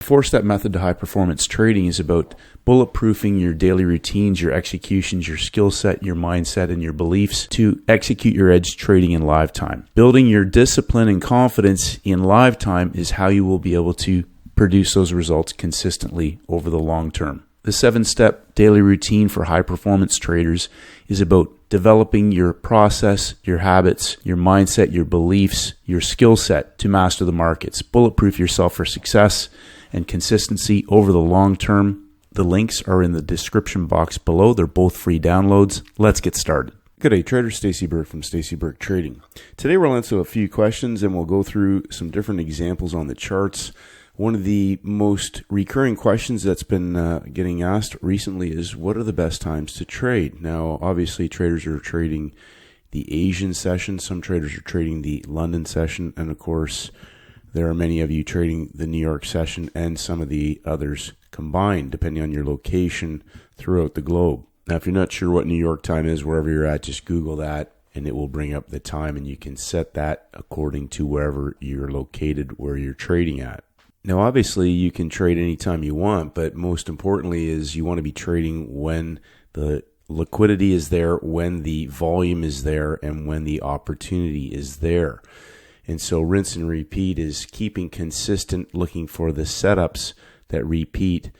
4-step method to high performance trading is about bulletproofing your daily routines, your executions, your skill set, your mindset, and your beliefs to execute your edge trading in live time. Building your discipline and confidence in live time is how you will be able to produce those results consistently over the long term. The 7-step daily routine for high performance traders is about developing your process, your habits, your mindset, your beliefs, your skill set to master the markets. Bulletproof yourself for success and consistency over the long term. The links are in the description box below. They're both free downloads. Let's get started. Good day, trader Stacy Burke from Stacy Burke Trading. Today we'll answer a few questions and we'll go through some different examples on the charts. One of the most recurring questions that's been getting asked recently is, what are the best times to trade? Now, obviously, traders are trading the Asian session. Some traders are trading the London session. And, of course, there are many of you trading the New York session and some of the others combined, depending on your location throughout the globe. Now, if you're not sure what New York time is, wherever you're at, just Google that, and it will bring up the time, and you can set that according to wherever you're located, where you're trading at. Now, obviously, you can trade anytime you want, but most importantly is you want to be trading when the liquidity is there, when the volume is there, and when the opportunity is there. And so rinse and repeat is keeping consistent, looking for the setups that repeat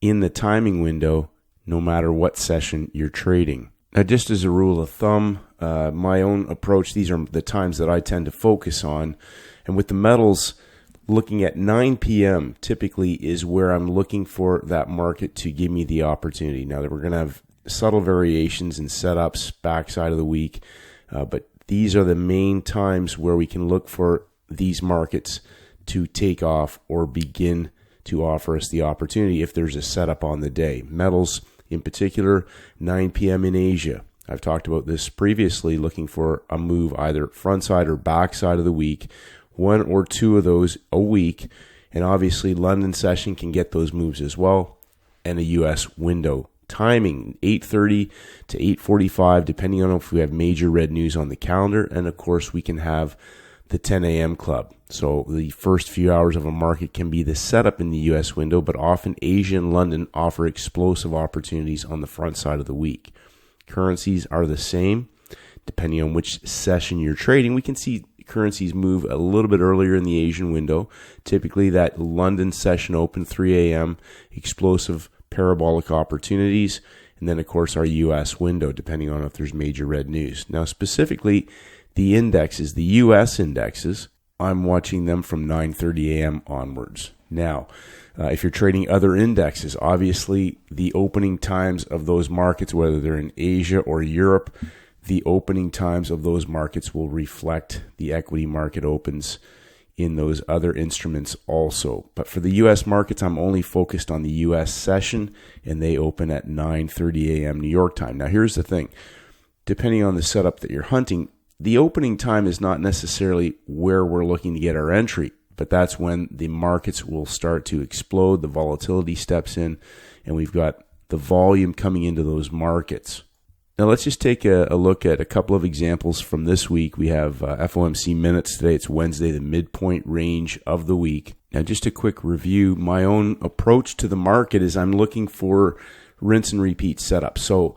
in the timing window, no matter what session you're trading. Now, just as a rule of thumb, my own approach, these are the times that I tend to focus on. And with the metals, looking at 9 p.m. typically is where I'm looking for that market to give me the opportunity. Now, we're going to have subtle variations in setups backside of the week, but these are the main times where we can look for these markets to take off or begin to offer us the opportunity if there's a setup on the day. Metals in particular, 9 p.m. in Asia. I've talked about this previously, looking for a move either front side or back side of the week, one or two of those a week, and obviously London session can get those moves as well, and a U.S. window. Timing, 8:30 to 8:45, depending on if we have major red news on the calendar, and of course we can have the 10 a.m. club. So the first few hours of a market can be the setup in the U.S. window, but often Asia and London offer explosive opportunities on the front side of the week. Currencies are the same, depending on which session you're trading. We can see currencies move a little bit earlier in the Asian window. Typically that London session open 3 a.m., explosive parabolic opportunities, and then of course our US window, depending on if there's major red news. Now specifically the indexes, the US indexes, I'm watching them from 9:30 a.m. onwards. Now, if you're trading other indexes, obviously the opening times of those markets, whether they're in Asia or Europe, the opening times of those markets will reflect the equity market opens in those other instruments also. But for the U.S. markets, I'm only focused on the U.S. session, and they open at 9:30 a.m. New York time. Now, here's the thing. Depending on the setup that you're hunting, the opening time is not necessarily where we're looking to get our entry, but that's when the markets will start to explode, the volatility steps in, and we've got the volume coming into those markets. Now let's just take a look at a couple of examples from this week. We have FOMC minutes today. It's Wednesday, the midpoint range of the week. Now just a quick review. My own approach to the market is I'm looking for rinse and repeat setup. So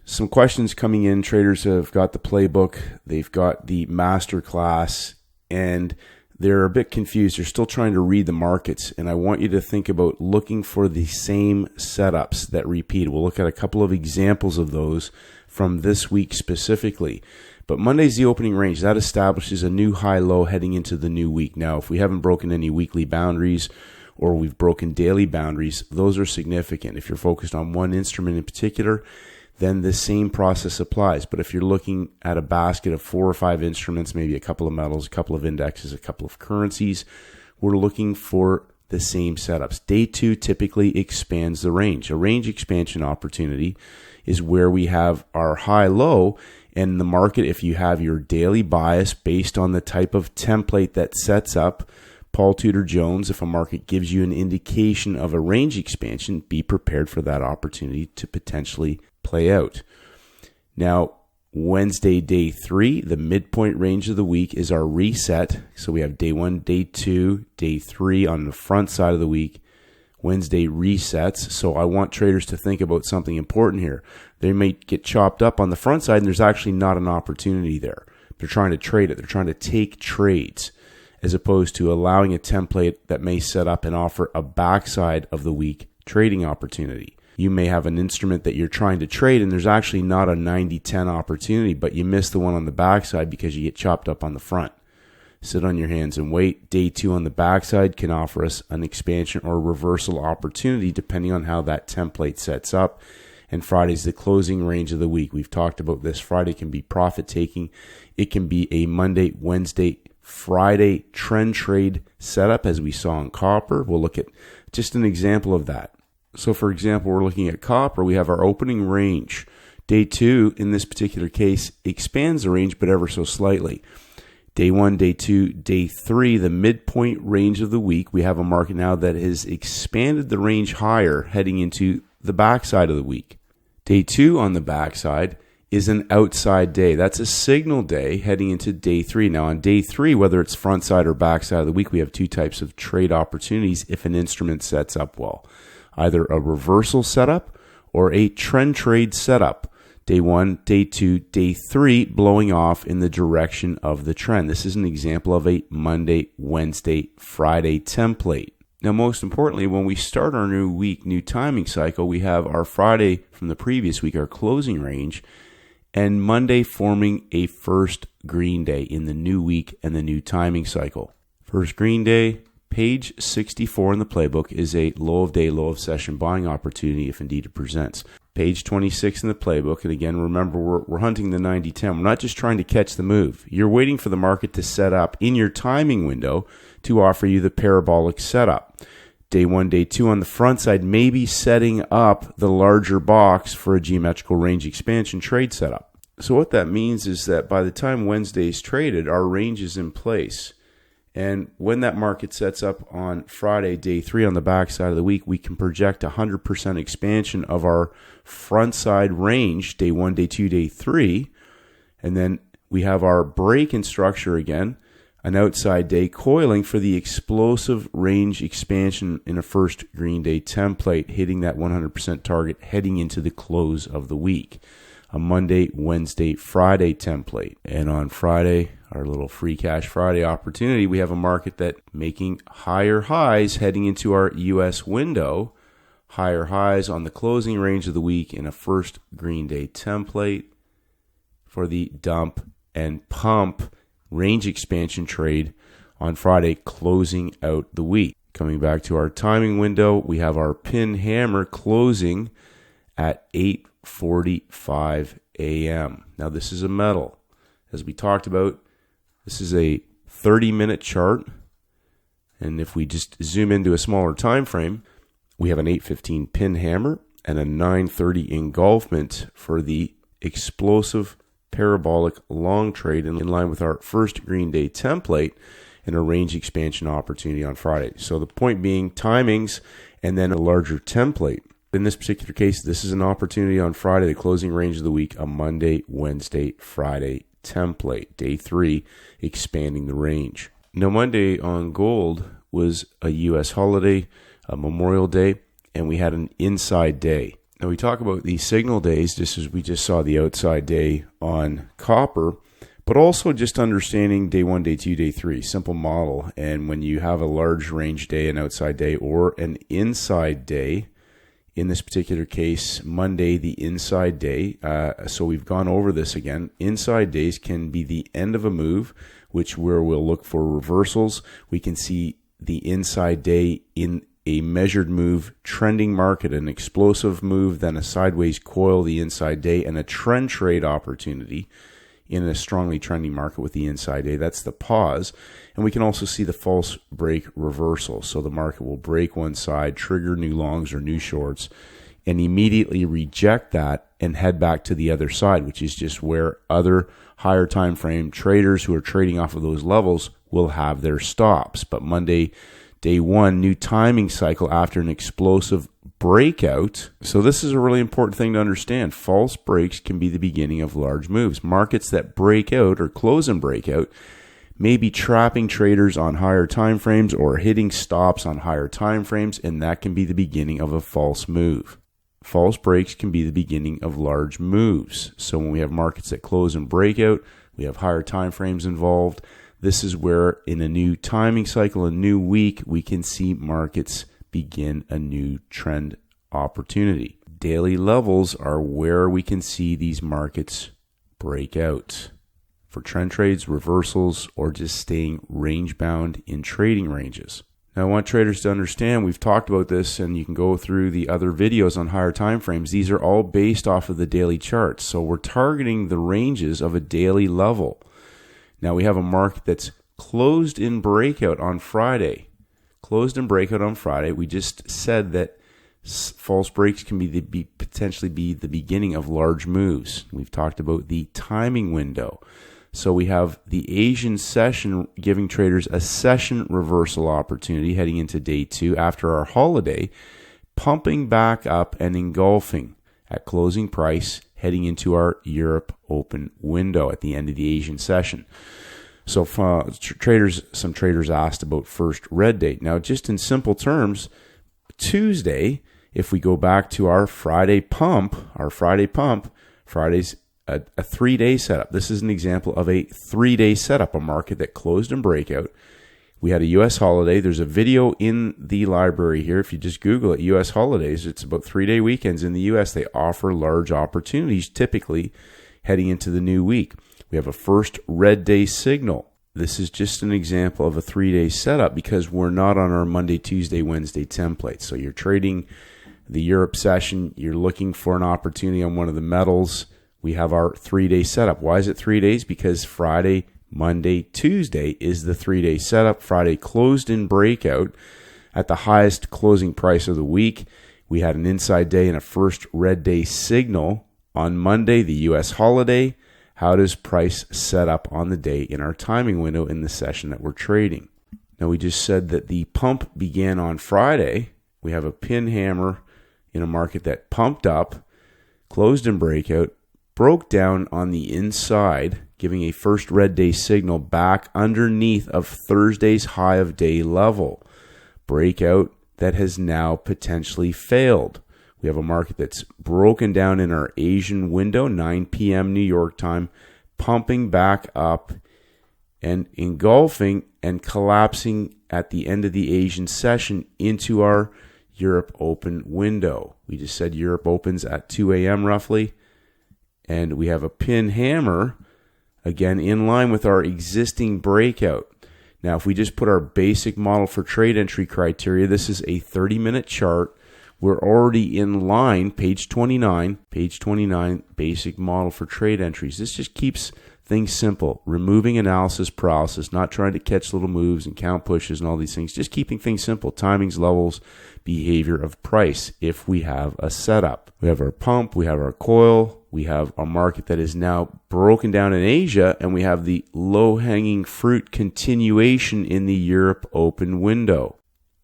some questions coming in. Traders have got the playbook. They've got the master class, and they're a bit confused. They're still trying to read the markets, and I want you to think about looking for the same setups that repeat. We'll look at a couple of examples of those from this week specifically. But Monday's the opening range. That establishes a new high-low heading into the new week. Now, if we haven't broken any weekly boundaries or we've broken daily boundaries, those are significant. If you're focused on one instrument in particular, then the same process applies. But if you're looking at a basket of 4 or 5 instruments, maybe a couple of metals, a couple of indexes, a couple of currencies, we're looking for the same setups. Day 2 typically expands the range. A range expansion opportunity is where we have our high-low, and the market, if you have your daily bias based on the type of template that sets up Paul Tudor Jones, if a market gives you an indication of a range expansion, be prepared for that opportunity to potentially play out. Now, Wednesday, day 3, the midpoint range of the week is our reset. So we have day 1, day 2, day 3 on the front side of the week. Wednesday resets. So I want traders to think about something important here. They might get chopped up on the front side and there's actually not an opportunity there. They're trying to trade it. They're trying to take trades as opposed to allowing a template that may set up and offer a backside of the week trading opportunity. You may have an instrument that you're trying to trade and there's actually not a 90-10 opportunity, but you miss the one on the backside because you get chopped up on the front. Sit on your hands and wait. Day 2 on the backside can offer us an expansion or reversal opportunity depending on how that template sets up. And Friday's the closing range of the week. We've talked about this. Friday can be profit taking. It can be a Monday, Wednesday, Friday trend trade setup as we saw in copper. We'll look at just an example of that. So for example, we're looking at copper. We have our opening range. Day 2, in this particular case, expands the range, but ever so slightly. Day 1, day 2, day 3, the midpoint range of the week. We have a market now that has expanded the range higher heading into the backside of the week. Day 2 on the backside is an outside day. That's a signal day heading into day 3. Now on day 3, whether it's front side or backside of the week, we have 2 types of trade opportunities if an instrument sets up well. Either a reversal setup or a trend trade setup. Day 1, day 2, day 3 blowing off in the direction of the trend. This is an example of a Monday, Wednesday, Friday template. Now, most importantly, when we start our new week, new timing cycle, we have our Friday from the previous week, our closing range, and Monday forming a first green day in the new week and the new timing cycle. First green day, page 64 in the playbook, is a low of day, low of session buying opportunity if indeed it presents. Page 26 in the playbook, and again, remember, we're hunting the 90-10. We're not just trying to catch the move. You're waiting for the market to set up in your timing window to offer you the parabolic setup. Day 1, day 2 on the front side, maybe setting up the larger box for a geometrical range expansion trade setup. So what that means is that by the time Wednesday is traded, our range is in place. And when that market sets up on Friday, day 3 on the backside of the week, we can project 100% expansion of our front side range, day 1, day 2, day 3. And then we have our break in structure again, an outside day coiling for the explosive range expansion in a first green day template, hitting that 100% target heading into the close of the week. A Monday, Wednesday, Friday template. And on Friday, our little free cash Friday opportunity, we have a market that making higher highs heading into our US window, higher highs on the closing range of the week in a first green day template for the dump and pump range expansion trade on Friday, closing out the week. Coming back to our timing window, we have our pin hammer closing at 8:45 a.m. Now this is a metal. As we talked about, this is a 30-minute chart. And if we just zoom into a smaller time frame, we have an 8:15 pin hammer and a 9:30 engulfment for the explosive parabolic long trade in line with our first green day template and a range expansion opportunity on Friday. So the point being timings and then a larger template. In this particular case, this is an opportunity on Friday, the closing range of the week, a Monday, Wednesday, Friday template. Day 3, expanding the range. Now, Monday on gold was a U.S. holiday, a Memorial Day, and we had an inside day. Now, we talk about these signal days, just as we just saw the outside day on copper, but also just understanding day 1, day 2, day 3, simple model. And when you have a large range day, an outside day, or an inside day, in this particular case, Monday, the inside day. So we've gone over this again. Inside days can be the end of a move, where we'll look for reversals. We can see the inside day in a measured move, trending market, an explosive move, then a sideways coil, the inside day, and a trend trade opportunity in a strongly trending market with the inside day. That's the pause. And we can also see the false break reversal. So the market will break one side, trigger new longs or new shorts, and immediately reject that and head back to the other side, which is just where other higher time frame traders who are trading off of those levels will have their stops. But Monday, day 1, new timing cycle after an explosive breakout. So this is a really important thing to understand. False breaks can be the beginning of large moves. Markets that break out or close and breakout maybe trapping traders on higher time frames or hitting stops on higher time frames, and that can be the beginning of a false move. False breaks can be the beginning of large moves. So when we have markets that close and break out, we have higher time frames involved. This is where in a new timing cycle, a new week, we can see markets begin a new trend opportunity. Daily levels are where we can see these markets break out for trend trades, reversals, or just staying range bound in trading ranges. Now, I want traders to understand, we've talked about this, and you can go through the other videos on higher time frames. These are all based off of the daily charts. So we're targeting the ranges of a daily level. Now, we have a market that's closed in breakout on Friday. Closed in breakout on Friday. We just said that false breaks can potentially be the beginning of large moves. We've talked about the timing window. So we have the Asian session giving traders a session reversal opportunity heading into day 2 after our holiday, pumping back up and engulfing at closing price heading into our Europe open window at the end of the Asian session. So some traders asked about first red date. Now, just in simple terms, Tuesday, if we go back to our Friday pump, Friday's a 3-day setup. This is an example of a 3-day setup, a market that closed in breakout. We had a U.S. holiday. There's a video in the library here. If you just Google it, U.S. holidays, it's about 3-day weekends in the U.S. They offer large opportunities typically heading into the new week. We have a first red day signal. This is just an example of a 3-day setup because we're not on our Monday, Tuesday, Wednesday template. So you're trading the Europe session. You're looking for an opportunity on one of the metals. We have our 3-day setup. Why is it 3 days? Because Friday, Monday, Tuesday is the 3-day setup. Friday closed in breakout at the highest closing price of the week. We had an inside day and a first red day signal. On Monday, the U.S. holiday. How does price set up on the day in our timing window in the session that we're trading? Now, we just said that the pump began on Friday. We have a pin hammer in a market that pumped up, closed in breakout, broke down on the inside, giving a first red day signal back underneath of Thursday's high of day level. Breakout that has now potentially failed. We have a market that's broken down in our Asian window, 9 p.m. New York time, pumping back up and engulfing and collapsing at the end of the Asian session into our Europe open window. We just said Europe opens at 2 a.m. roughly. And we have a pin hammer, again, in line with our existing breakout. Now, if we just put our basic model for trade entry criteria, this is a 30-minute chart. We're already in line, page 29, basic model for trade entries. This just keeps things simple, removing analysis paralysis, not trying to catch little moves and count pushes and all these things, just keeping things simple, timings, levels, behavior of price if we have a setup. We have our pump, we have our coil, we have a market that is now broken down in Asia, and we have the low-hanging fruit continuation in the Europe open window.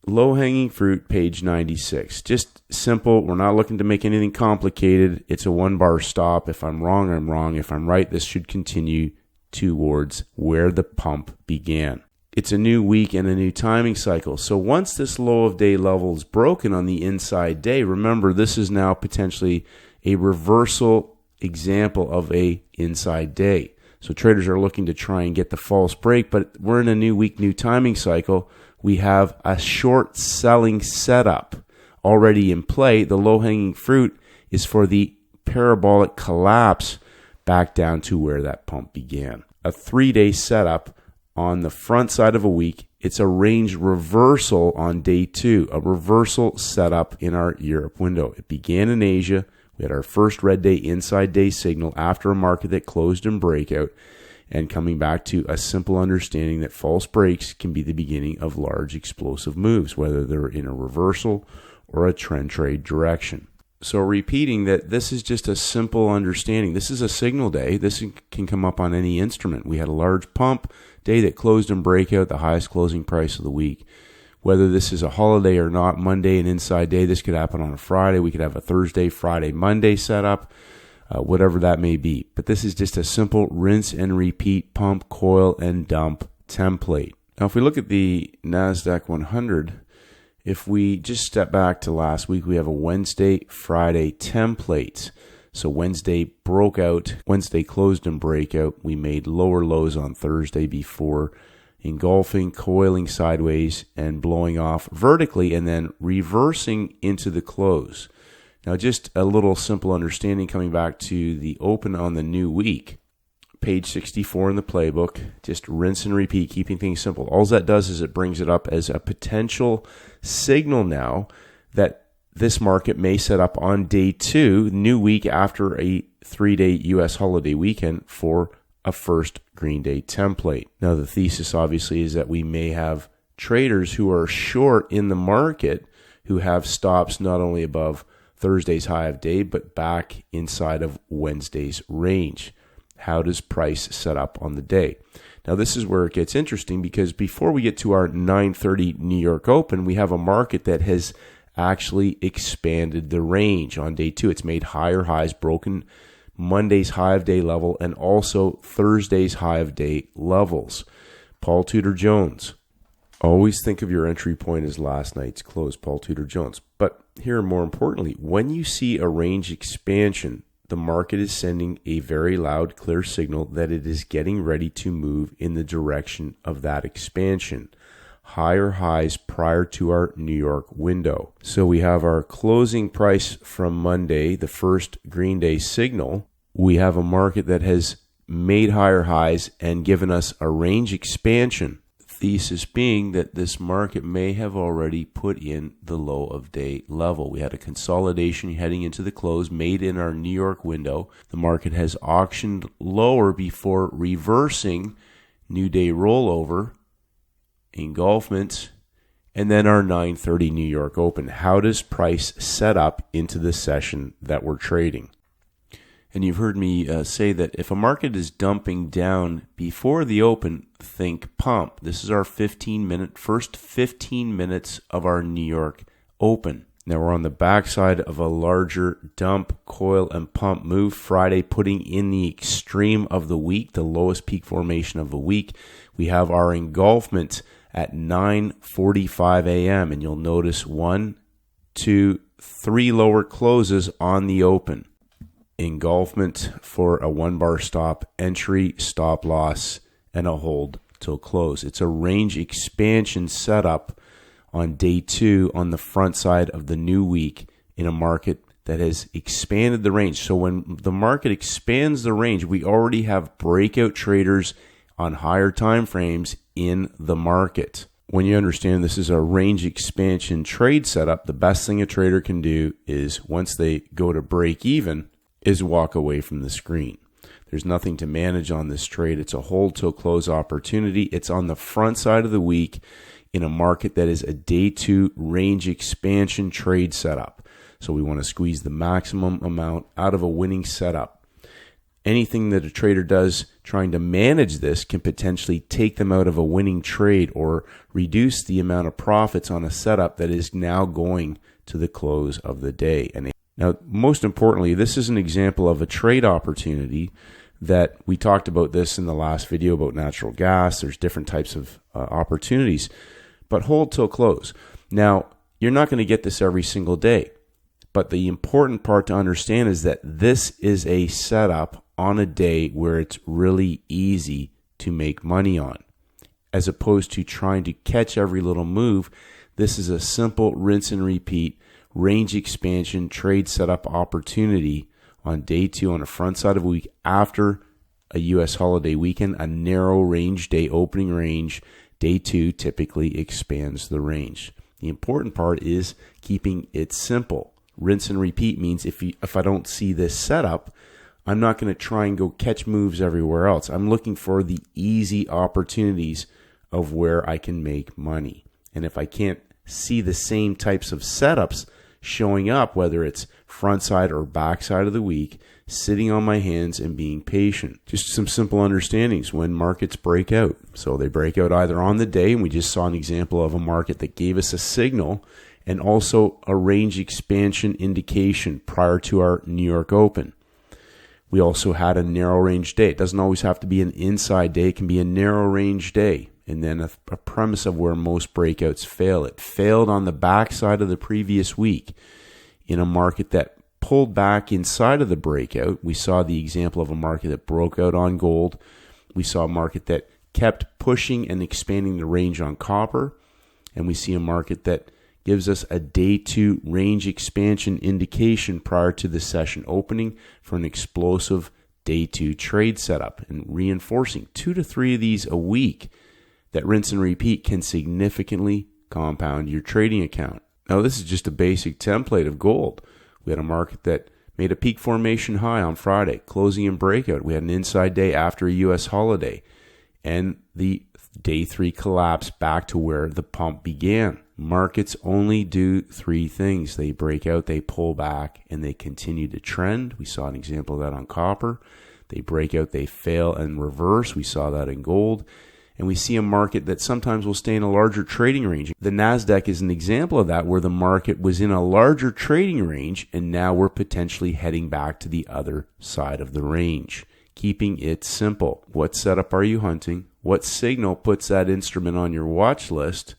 Low-hanging fruit, page 96. Just simple. We're not looking to make anything complicated. It's a 1-bar stop. If I'm wrong, I'm wrong. If I'm right, this should continue towards where the pump began. It's a new week and a new timing cycle. So once this low of day level is broken on the inside day, remember this is now potentially a reversal example of a inside day. So traders are looking to try and get the false break, but we're in a new week, new timing cycle. We have a short selling setup already in play. The low-hanging fruit is for the parabolic collapse back down to where that pump began. A 3-day setup on the front side of a week. It's a range reversal on day 2, a reversal setup in our Europe window. It began in Asia. We had our first red day inside day signal after a market that closed in breakout. And coming back to a simple understanding that false breaks can be the beginning of large explosive moves, whether they're in a reversal or a trend trade direction. So repeating that this is just a simple understanding. This is a signal day. This can come up on any instrument. We had a large pump day that closed in breakout, the highest closing price of the week. Whether this is a holiday or not, Monday and inside day, this could happen on a Friday. We could have a Thursday, Friday, Monday setup. Whatever that may be. But this is just a simple rinse and repeat, pump, coil, and dump template. Now, if we look at the NASDAQ 100, if we just step back to last week, we have a Wednesday, Friday template. So Wednesday broke out, Wednesday closed and breakout. We made lower lows on Thursday before engulfing, coiling sideways, and blowing off vertically, and then reversing into the close. Now, just a little simple understanding coming back to the open on the new week. Page 64 in the playbook, just rinse and repeat, keeping things simple. All that does is it brings it up as a potential signal now that this market may set up on day 2, new week after a 3-day U.S. holiday weekend for a first green day template. Now, the thesis obviously is that we may have traders who are short in the market who have stops not only above Thursday's high of day, but back inside of Wednesday's range. How does price set up on the day? Now, this is where it gets interesting, because before we get to our 9:30 New York Open, we have a market that has actually expanded the range. On day 2, it's made higher highs, broken Monday's high of day level, and also Thursday's high of day levels. Paul Tudor Jones. Always think of your entry point as last night's close, Paul Tudor Jones. But here, more importantly, when you see a range expansion, the market is sending a very loud, clear signal that it is getting ready to move in the direction of that expansion. Higher highs prior to our New York window. So we have our closing price from Monday, the first green day signal. We have a market that has made higher highs and given us a range expansion. Thesis being that this market may have already put in the low of day level. We had a consolidation heading into the close made in our New York window. The market has auctioned lower before reversing, new day rollover, engulfment, and then our 9:30 New York Open. How does price set up into the session that we're trading? And you've heard me say that if a market is dumping down before the open, think pump. This is our first 15 minutes of our New York Open. Now we're on the backside of a larger dump, coil, and pump move Friday, putting in the extreme of the week, the lowest peak formation of the week. We have our engulfment at 9:45 a.m. And you'll notice 1, 2, 3 lower closes on the open. Engulfment for a 1-bar stop, entry, stop loss, and a hold till close. It's a range expansion setup on day 2 on the front side of the new week in a market that has expanded the range. So when the market expands the range, we already have breakout traders on higher time frames in the market. When you understand this is a range expansion trade setup, the best thing a trader can do is, once they go to break even, is walk away from the screen. There's nothing to manage on this trade. It's a hold till close opportunity. It's on the front side of the week in a market that is a day 2 range expansion trade setup. So we want to squeeze the maximum amount out of a winning setup. Anything that a trader does trying to manage this can potentially take them out of a winning trade or reduce the amount of profits on a setup that is now going to the close of the day. And now, most importantly, this is an example of a trade opportunity that we talked about this in the last video about natural gas. There's different types of opportunities, but hold till close. Now, you're not going to get this every single day, but the important part to understand is that this is a setup on a day where it's really easy to make money on. As opposed to trying to catch every little move, this is a simple rinse and repeat range expansion trade setup opportunity on day 2 on the front side of a week after a U.S. holiday weekend, a narrow range day, opening range. Day 2 typically expands the range. The important part is keeping it simple. Rinse and repeat means if I don't see this setup, I'm not going to try and go catch moves everywhere else. I'm looking for the easy opportunities of where I can make money. And if I can't see the same types of setups showing up, whether it's front side or back side of the week, sitting on my hands and being patient. Just some simple understandings when markets break out. So they break out either on the day, and we just saw an example of a market that gave us a signal, and also a range expansion indication prior to our New York Open. We also had a narrow range day. It doesn't always have to be an inside day. It can be a narrow range day. And then a premise of where most breakouts fail. It failed on the backside of the previous week in a market that pulled back inside of the breakout. We saw the example of a market that broke out on gold. We saw a market that kept pushing and expanding the range on copper. And we see a market that gives us a day 2 range expansion indication prior to the session opening for an explosive day 2 trade setup, and reinforcing 2 to 3 of these a week that rinse and repeat can significantly compound your trading account. Now, this is just a basic template of gold. We had a market that made a peak formation high on Friday, closing in breakout. We had an inside day after a U.S. holiday, and the day 3 collapse back to where the pump began. Markets only do 3 things. They break out, they pull back, and they continue to trend. We saw an example of that on copper. They break out, they fail and reverse. We saw that in gold. And we see a market that sometimes will stay in a larger trading range. The NASDAQ is an example of that, where the market was in a larger trading range, and now we're potentially heading back to the other side of the range. Keeping it simple. What setup are you hunting? What signal puts that instrument on your watch list?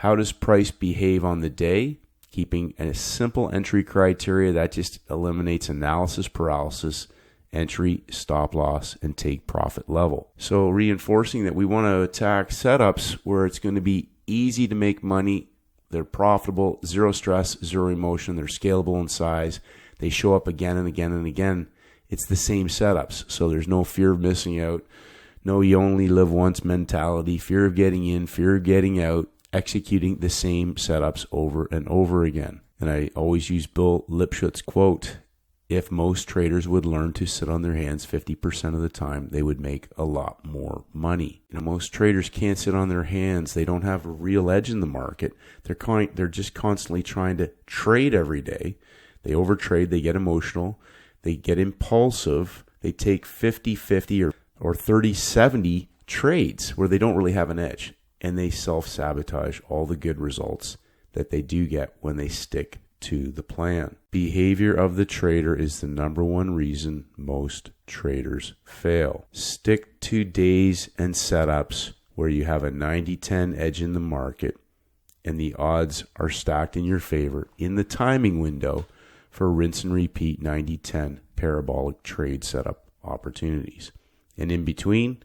How does price behave on the day? Keeping a simple entry criteria that just eliminates analysis paralysis, entry, stop loss, and take profit level. So reinforcing that we want to attack setups where it's going to be easy to make money. They're profitable, zero stress, zero emotion. They're scalable in size. They show up again and again and again. It's the same setups. So there's no fear of missing out. No, you only live once mentality, fear of getting in, fear of getting out, executing the same setups over and over again. And I always use Bill Lipschutz's quote, if most traders would learn to sit on their hands 50% of the time, they would make a lot more money. Most traders can't sit on their hands. They don't have a real edge in the market. They're just constantly trying to trade every day. They overtrade, they get emotional, they get impulsive, they take 50-50 or 30-70 trades where they don't really have an edge, and they self-sabotage all the good results that they do get when they stick to the plan. Behavior of the trader is the number one reason most traders fail. Stick to days and setups where you have a 90-10 edge in the market and the odds are stacked in your favor in the timing window for rinse and repeat 90-10 parabolic trade setup opportunities. And in between,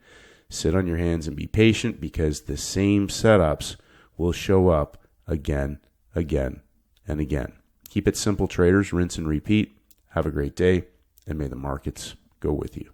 sit on your hands and be patient, because the same setups will show up again, and again. Keep it simple, traders. Rinse and repeat. Have a great day, and may the markets go with you.